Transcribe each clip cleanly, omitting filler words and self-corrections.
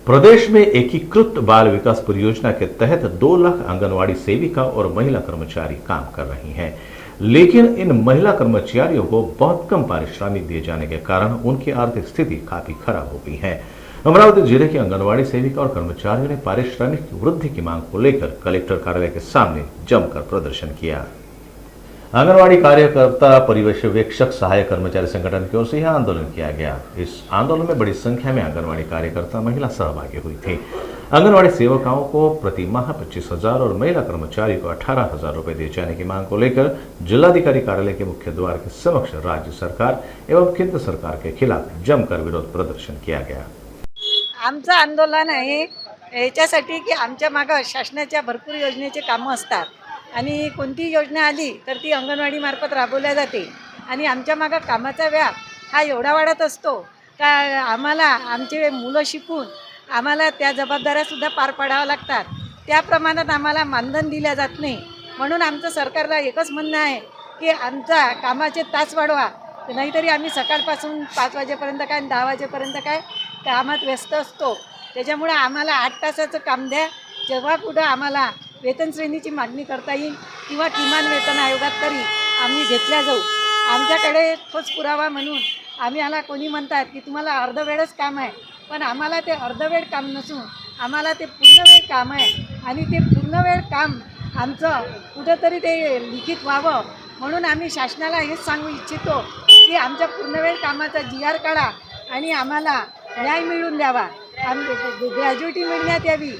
प्रदेश में एकीकृत बाल विकास परियोजना के तहत 2 लाख आंगनवाड़ी सेविका और महिला कर्मचारी काम कर रही हैं, लेकिन इन महिला कर्मचारियों को बहुत कम पारिश्रमिक दिए जाने के कारण उनकी आर्थिक स्थिति काफी खराब हो गई है। अमरावती जिले के आंगनवाड़ी सेविका और कर्मचारियों ने पारिश्रमिक की वृद्धि की मांग को लेकर कलेक्टर कार्यालय के सामने जमकर प्रदर्शन किया। आंगनवाड़ी कार्यकर्ता, पर्यवेक्षक, सहायक कर्मचारी संगठन की ओर से यह आंदोलन किया गया। इस आंदोलन में बड़ी संख्या में आंगनवाड़ी कार्यकर्ता, महिला सहभागी हुई थी। आंगनवाड़ी सेवकाओं को प्रति माह 25,000 और महिला कर्मचारी को 18,000 रुपए दिए जाने की मांग को लेकर जिलाधिकारी कार्यालय के मुख्य द्वार के समक्ष राज्य सरकार एवं केंद्र सरकार के खिलाफ जमकर विरोध प्रदर्शन किया गया। आमचं आंदोलन आहे याच्यासाठी की आमच्या मागं शासनाच्या भरपूर योजनेचे कामं असतात आणि कोणती योजना आली तर ती अंगणवाडीमार्फत राबवल्या जाते आणि आमच्या मागं कामाचा व्याप हा एवढा वाढत असतो का आम्हाला आमचे मुलं शिकून आम्हाला त्या जबाबदाऱ्यासुद्धा पार पाडाव्या लागतात। त्या प्रमाणात आम्हाला मानधन दिल्या जात नाही। म्हणून आमचं सरकारला एकच म्हणणं आहे की आमचा कामाचे तास वाढवा, नाहीतरी आम्ही सकाळपासून 5 वाजेपर्यंत काय 10 वाजेपर्यंत काय कामात व्यस्त असतो। त्याच्यामुळे आम्हाला 8 तासाचं काम द्या, जेव्हा कुठं आम्हाला वेतन श्रेणीची मागणी करता येईल किंवा किमान वेतन आयोगात तरी आम्ही घेतल्या जाऊ। आमच्याकडे ठोस पुरावा म्हणून आम्हाला कोणी म्हणतात की तुम्हाला अर्धवेळच काम आहे, पण आम्हाला ते अर्धवेळ काम नसून आम्हाला ते पूर्णवेळ काम आहे आणि ते पूर्णवेळ काम आमचं कुठंतरी ते लिखित व्हावं। म्हणून आम्ही शासनाला हेच सांगू इच्छितो की आमच्या पूर्णवेळ कामाचा GR काढा आणि आम्हाला न्याय मिळवून द्यावा। ग्रॅज्युटी मिळण्यात यावी,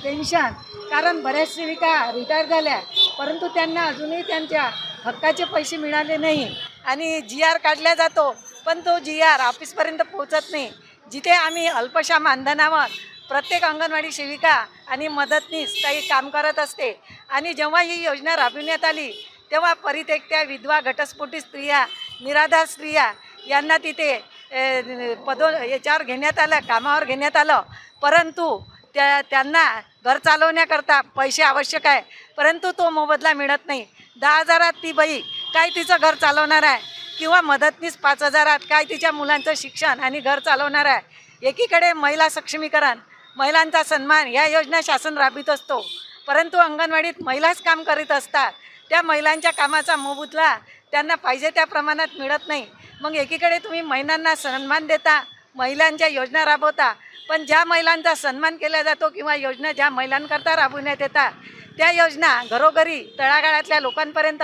पेन्शन, कारण बऱ्याच सेविका रिटायर झाल्या परंतु त्यांना अजूनही त्यांच्या हक्काचे पैसे मिळाले नाही आणि GR काढला जातो पण तो GR ऑफिसपर्यंत पोहोचत नाही। जिथे आम्ही अल्पशा मानधनावर प्रत्येक अंगणवाडी सेविका आणि मदतनीस काही काम करत असते आणि जेव्हा ही योजना राबविण्यात आली तेव्हा परित्यक्त्या, विधवा, घटस्फोटित स्त्रिया, निराधार स्त्रिया यांना तिथे याच्यावर घेण्यात आलं, कामावर घेण्यात आलं, परंतु त्यांना घर चालवण्याकरता पैसे आवश्यक आहे परंतु तो मोबदला मिळत नाही। 10,000त ती बाई काय तिचं घर चालवणार आहे किंवा मदतनीस 5,000त काय तिच्या मुलांचं शिक्षण आणि घर चालवणार आहे। एकीकडे महिला सक्षमीकरण, महिलांचा सन्मान या योजना शासन राबवित असतो, परंतु अंगणवाडीत महिलाच काम करीत असतात। त्या महिलांच्या कामाचा मोबदला त्यांना पाहिजे त्या प्रमाणात मिळत नाही। मग एकीकडे तुम्ही महिलांना सन्मान देता, महिलांच्या योजना राबवता, पण ज्या महिलांचा सन्मान केला जातो किंवा योजना ज्या महिलांकरता राबवण्यात येतात त्या योजना घरोघरी तळागाळातल्या लोकांपर्यंत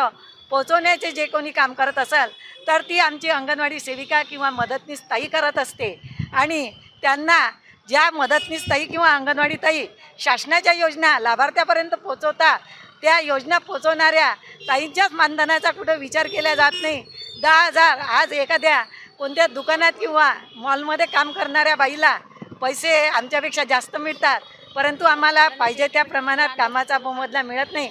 पोहोचवण्याचे जे कोणी काम करत असेल तर ती आमची अंगणवाडी सेविका किंवा मदतनीस ताई करत असते आणि त्यांना ज्या मदतनीस ताई किंवा अंगणवाडी ताई शासनाच्या योजना लाभार्थ्यापर्यंत पोहोचवतात त्या योजना पोहोचवणाऱ्या ताईंच्याच मानधनाचा कुठं विचार केला जात नाही। 10,000 आज एखाद्या कोणत्या दुकानात किंवा मॉलमध्ये काम करणाऱ्या बाईला पैसे आमच्यापेक्षा जास्त मिळतात, परंतु आम्हाला पाहिजे त्या प्रमाणात कामाचा मोबदला मिळत नाही।